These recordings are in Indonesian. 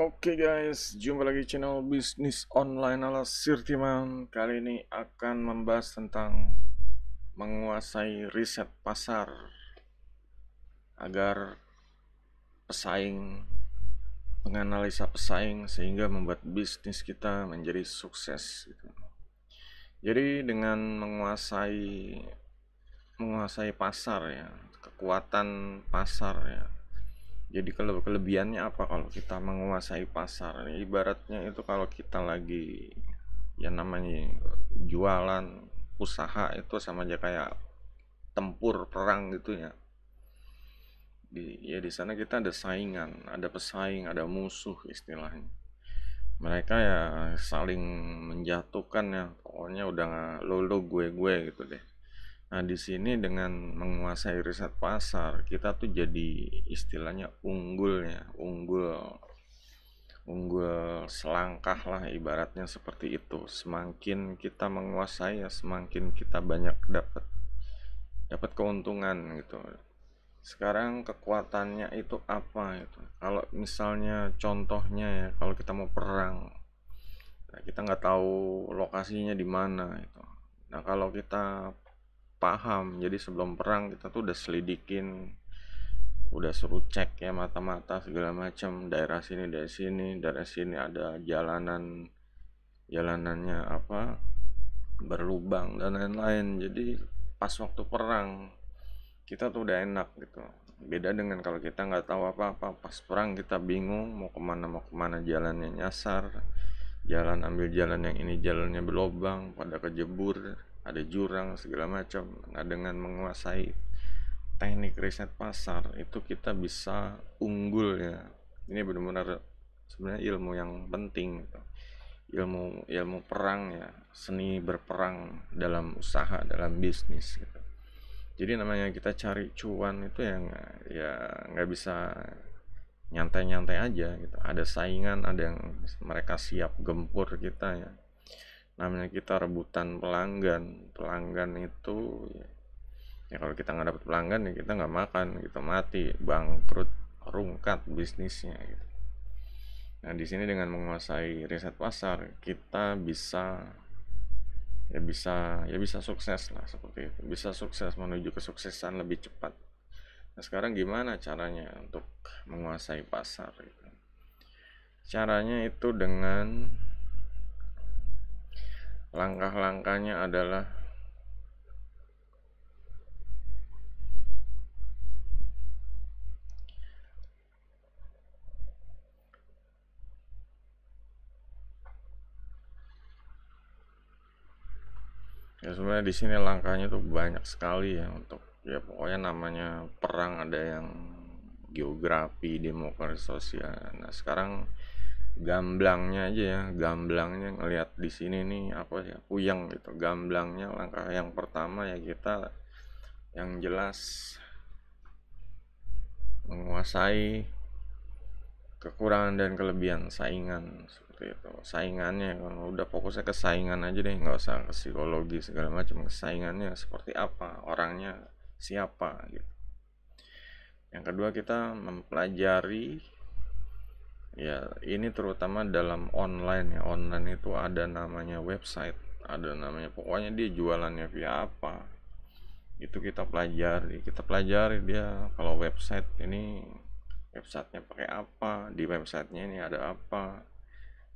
Oke guys, jumpa lagi channel bisnis online ala Sirtiman. Kali ini akan membahas tentang menguasai riset pasar agar pesaing, menganalisa pesaing sehingga membuat bisnis kita menjadi sukses gitu. Jadi dengan menguasai pasar ya, kekuatan pasar ya. Jadi kalau kelebihannya apa kalau kita menguasai pasar? Ibaratnya itu kalau kita lagi ya namanya jualan usaha itu sama aja kayak tempur perang gitu ya. Di sana kita ada saingan, ada pesaing, ada musuh istilahnya. Mereka ya saling menjatuhkan ya. Pokoknya udah lo gue gitu deh. Nah, di sini dengan menguasai riset pasar, kita tuh jadi istilahnya unggul ya, unggul selangkah lah ibaratnya seperti itu. Semakin kita menguasai ya semakin kita banyak dapat dapat keuntungan gitu. Sekarang kekuatannya itu apa itu? Kalau misalnya contohnya ya, kalau kita mau perang, nah kita nggak tahu lokasinya di mana itu. Nah kalau kita paham, jadi sebelum perang kita tuh udah selidikin, udah suruh cek ya mata-mata segala macam daerah sini ada jalanannya apa berlubang dan lain-lain. Jadi pas waktu perang kita tuh udah enak gitu. Beda dengan kalau kita nggak tahu apa-apa, pas perang kita bingung mau kemana, jalannya nyasar, ambil jalan yang ini jalannya berlubang, pada kejebur, ada jurang segala macam. Nah dengan menguasai teknik riset pasar itu kita bisa unggul ya. Ini benar-benar sebenarnya ilmu yang penting gitu. Ilmu perang ya, seni berperang dalam usaha, dalam bisnis gitu. Jadi namanya kita cari cuan itu ya nggak bisa nyantai-nyantai aja gitu. Ada saingan, ada yang mereka siap gempur kita ya. Namanya kita rebutan pelanggan. Pelanggan itu ya kalau kita nggak dapat pelanggan ya kita nggak makan, kita mati, bangkrut, rungkat bisnisnya gitu. Nah di sini dengan menguasai riset pasar kita bisa sukses lah seperti itu, bisa sukses menuju kesuksesan lebih cepat. Nah sekarang gimana caranya untuk menguasai pasar gitu? Caranya itu dengan langkah-langkahnya adalah ya sebenarnya di sini langkahnya tuh banyak sekali ya untuk ya pokoknya namanya perang ada yang geografi, demokrasi sosial. Nah sekarang gamblangnya aja ya, gamblangnya ngelihat di sini nih apa ya puyeng gitu. Gamblangnya langkah yang pertama ya kita yang jelas menguasai kekurangan dan kelebihan saingan seperti itu. Saingannya kalau udah fokusnya ke saingan aja deh, nggak usah ke psikologi segala macam. Saingannya seperti apa, orangnya siapa gitu. Yang kedua kita mempelajari ya ini terutama dalam online ya. Online itu ada namanya website, ada namanya pokoknya dia jualannya via apa, itu kita pelajari dia. Kalau website ini websitenya pakai apa, di websitenya ini ada apa,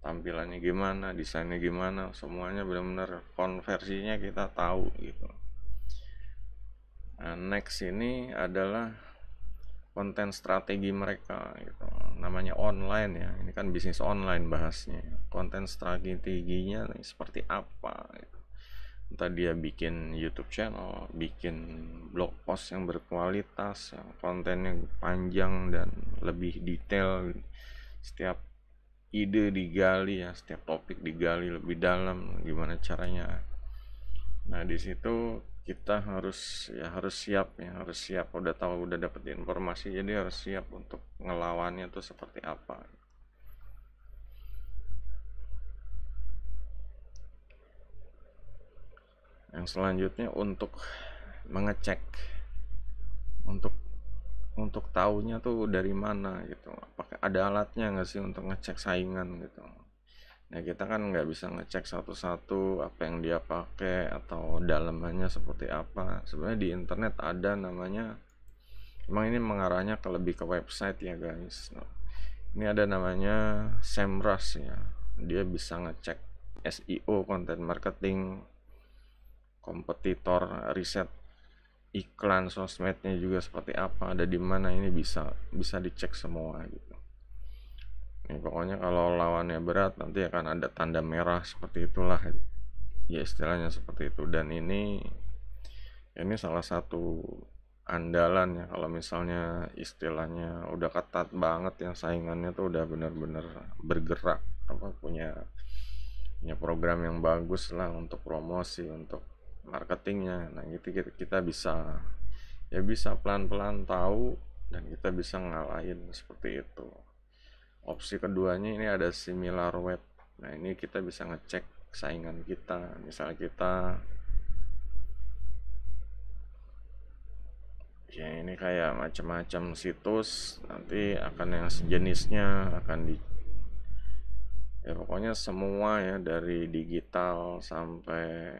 tampilannya gimana, desainnya gimana, semuanya benar-benar konversinya kita tahu gitu. Nah, next ini adalah konten strategi mereka gitu. Namanya online ya, ini kan bisnis online bahasnya. Konten strateginya nih, seperti apa gitu. Entah dia bikin YouTube channel, bikin blog post yang berkualitas, kontennya panjang dan lebih detail. Setiap ide digali ya, setiap topik digali lebih dalam gimana caranya. Nah di situ kita harus siap ya, harus siap, udah tahu, udah dapet informasi, jadi harus siap untuk ngelawannya tuh seperti apa. Yang selanjutnya untuk mengecek, untuk untuk taunya tuh dari mana gitu, apakah ada alatnya nggak sih untuk ngecek saingan gitu. Nah kita kan nggak bisa ngecek satu-satu apa yang dia pakai atau dalamannya seperti apa. Sebenarnya di internet ada namanya, emang ini mengarahnya ke lebih ke website ya guys. Nah, ini ada namanya SEMrush ya, dia bisa ngecek SEO, content marketing, kompetitor, riset iklan sosmednya juga seperti apa, ada di mana, ini bisa bisa dicek semua gitu. Ini pokoknya kalau lawannya berat nanti akan ada tanda merah seperti itulah ya, istilahnya seperti itu. Dan ini salah satu andalan ya, kalau misalnya istilahnya udah ketat banget yang saingannya tuh udah bener-bener bergerak, apa punya program yang bagus lah untuk promosi, untuk marketingnya. Nah gitu kita bisa, ya bisa pelan-pelan tahu, dan kita bisa ngalahin seperti itu. Opsi keduanya ini ada similar web. Nah ini kita bisa ngecek saingan kita. Misal kita, ya ini kayak macam-macam situs, nanti akan yang sejenisnya akan di, ya pokoknya semua ya, dari digital sampai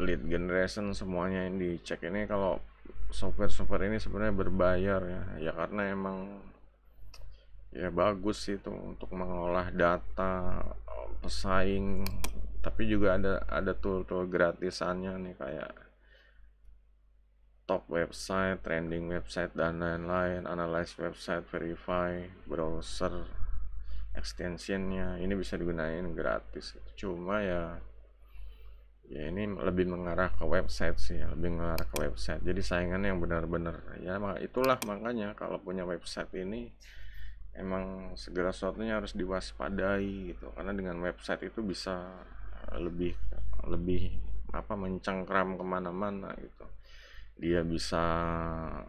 lead generation semuanya ini dicek. Ini kalau software ini sebenarnya berbayar ya, ya karena emang ya bagus itu untuk mengolah data pesaing. Tapi juga ada tool gratisannya nih, kayak top website, trending website, dan lain-lain, analyze website, verify browser extensionnya. Ini bisa digunain gratis, cuma ya ini lebih mengarah ke website sih, lebih mengarah ke website. Jadi saingannya yang benar-benar ya, itulah makanya kalau punya website ini emang segala sesuatunya harus diwaspadai gitu, karena dengan website itu bisa lebih lebih apa, mencengkram kemana-mana gitu. Dia bisa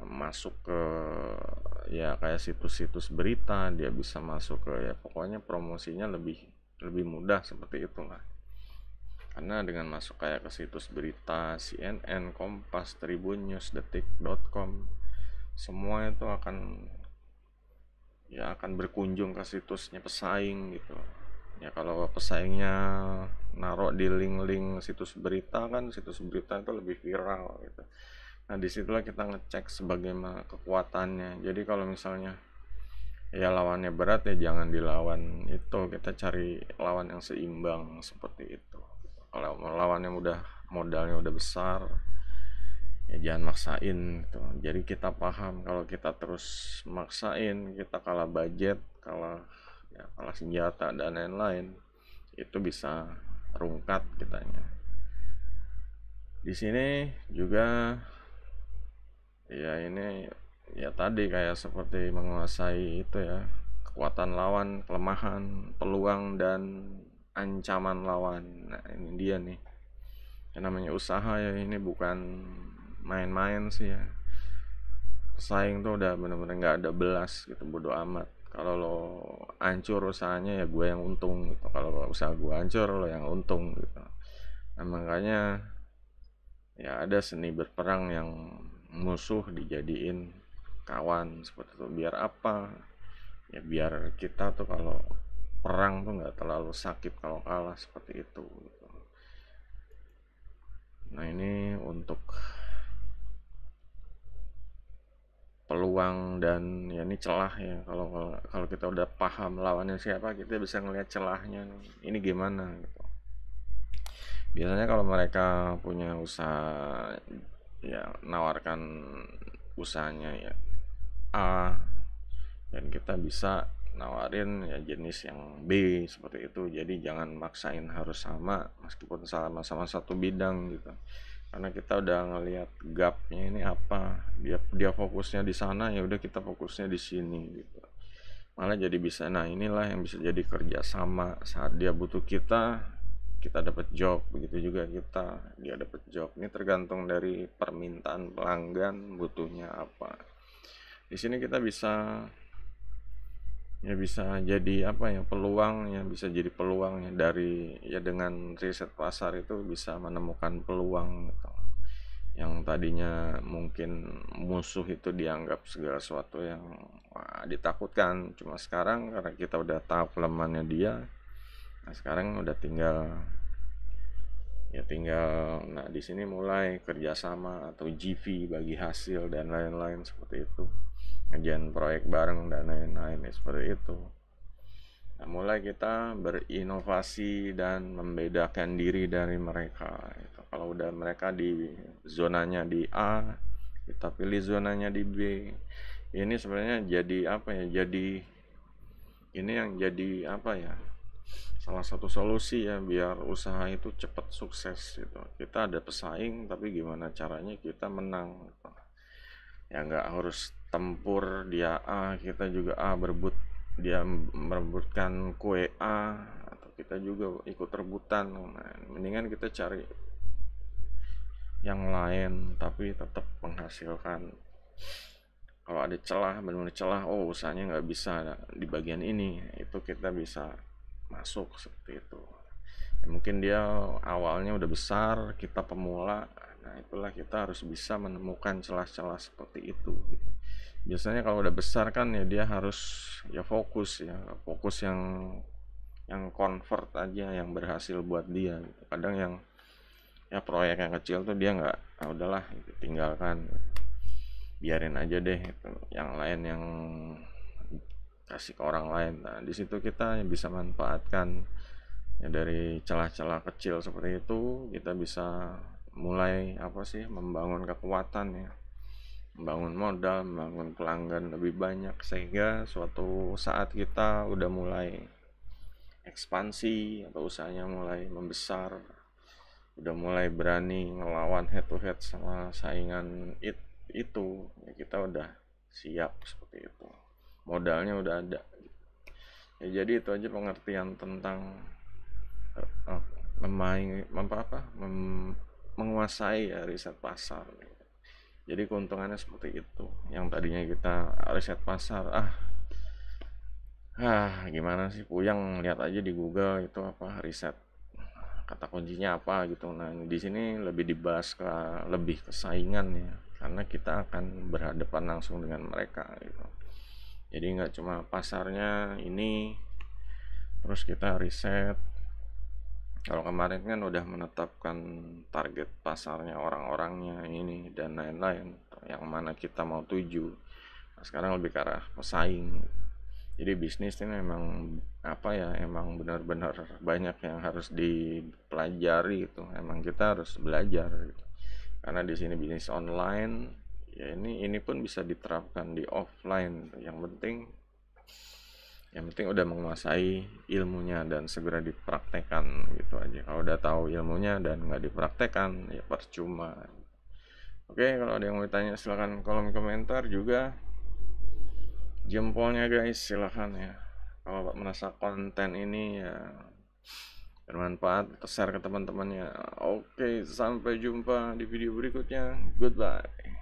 masuk ke, ya kayak situs-situs berita, dia bisa masuk ke, ya pokoknya promosinya lebih lebih mudah seperti itulah. Karena dengan masuk kayak ke situs berita CNN, Kompas, Tribun News, Detik.com, semua itu akan berkunjung ke situsnya pesaing gitu. Ya kalau pesaingnya naruh di link-link situs berita, kan situs berita itu lebih viral gitu. Nah disitulah kita ngecek sebagaimana kekuatannya. Jadi kalau misalnya ya lawannya berat, ya jangan dilawan itu, kita cari lawan yang seimbang seperti itu. Kalau lawan yang udah modalnya udah besar, ya jangan maksain gitu. Jadi kita paham kalau kita terus maksain, kita kalah budget, kalah senjata dan lain-lain, itu bisa rungkat kitanya. Di sini juga ya ini, ya tadi kayak seperti menguasai itu ya, kekuatan lawan, kelemahan, peluang, dan ancaman lawan. Nah ini dia nih, yang namanya usaha ya, ini bukan main-main sih ya. Pesaing tuh udah bener-bener nggak ada belas gitu, bodo amat. Kalau lo hancur usahanya, ya gue yang untung gitu. Kalau usaha gue hancur, lo yang untung gitu. Nah makanya ya ada seni berperang yang musuh dijadiin kawan seperti itu. Biar apa? Ya biar kita tuh kalau perang tuh nggak terlalu sakit kalau kalah seperti itu gitu. Nah ini untuk peluang, dan ya ini celah ya. Kalau kita udah paham lawannya siapa, kita bisa ngelihat celahnya ini gimana gitu. Biasanya kalau mereka punya usaha, ya nawarkan usahanya ya A, dan kita bisa nawarin ya jenis yang B seperti itu. Jadi jangan maksain harus sama meskipun sama-sama satu bidang gitu, karena kita udah ngelihat gapnya ini apa, dia fokusnya di sana, ya udah kita fokusnya di sini gitu. Malah jadi bisa, nah inilah yang bisa jadi kerjasama. Saat dia butuh kita dapat job, begitu juga dia dapat job. Ini tergantung dari permintaan pelanggan butuhnya apa. Di sini kita bisa jadi apa ya, peluang ya, bisa jadi peluang ya, dari ya dengan riset pasar itu bisa menemukan peluang gitu. yang tadinya mungkin musuh itu dianggap segala sesuatu yang ditakutkan, cuma sekarang karena kita udah tahu kelemahannya dia, nah sekarang udah tinggal nah di sini mulai kerjasama atau GV bagi hasil dan lain-lain seperti itu, ngerjain proyek bareng dan lain-lain seperti itu. Nah, mulai kita berinovasi dan membedakan diri dari mereka. Itu. Kalau udah mereka di zonanya di A, kita pilih zonanya di B. Ini sebenarnya jadi apa ya? Jadi ini yang jadi apa ya? Salah satu solusi ya biar usaha itu cepat sukses gitu. Kita ada pesaing, tapi gimana caranya kita menang? Gitu. Ya nggak harus tempur dia A, kita juga A berebut, dia merebutkan kue A, atau kita juga ikut rebutan. Nah, mendingan kita cari yang lain tapi tetap menghasilkan. Kalau ada celah, benar-benar celah, oh usahanya nggak bisa di bagian ini, itu kita bisa masuk seperti itu. Ya, mungkin dia awalnya udah besar, kita pemula, nah itulah kita harus bisa menemukan celah-celah seperti itu gitu. Biasanya kalau udah besar kan ya dia harus ya fokus yang convert aja, yang berhasil buat dia gitu. Kadang yang ya proyek yang kecil tuh dia nggak, udahlah gitu, tinggalkan, biarin aja deh gitu. Yang lain yang kasih ke orang lain. Nah di situ kita bisa manfaatkan ya dari celah-celah kecil seperti itu, kita bisa mulai apa sih, membangun kekuatan ya, membangun modal, membangun pelanggan lebih banyak, sehingga suatu saat kita udah mulai ekspansi atau usahanya mulai membesar, udah mulai berani ngelawan head to head sama saingan itu ya, kita udah siap seperti itu, modalnya udah ada ya. Jadi itu aja pengertian tentang menguasai ya riset pasar. Jadi keuntungannya seperti itu. Yang tadinya kita riset pasar, gimana sih, puyang, lihat aja di Google itu apa riset, kata kuncinya apa gitu. Nah di sini lebih dibahas lebih ke saingan ya, karena kita akan berhadapan langsung dengan mereka gitu. Jadi nggak cuma pasarnya ini terus kita riset. Kalau kemarin kan udah menetapkan target pasarnya, orang-orangnya ini dan lain-lain, yang mana kita mau tuju. Nah, sekarang lebih ke arah pesaing. Jadi bisnis ini memang apa ya, emang benar-benar banyak yang harus dipelajari gitu. Emang kita harus belajar gitu. Karena di sini bisnis online, ya ini pun bisa diterapkan di offline. Yang penting udah menguasai ilmunya dan segera dipraktekkan gitu aja. Kalau udah tahu ilmunya dan nggak dipraktekkan ya percuma. Oke, kalau ada yang mau tanya silahkan kolom komentar juga. Jempolnya guys, silahkan ya. Kalau merasa konten ini ya bermanfaat, share ke teman-temannya. Oke, sampai jumpa di video berikutnya. Goodbye.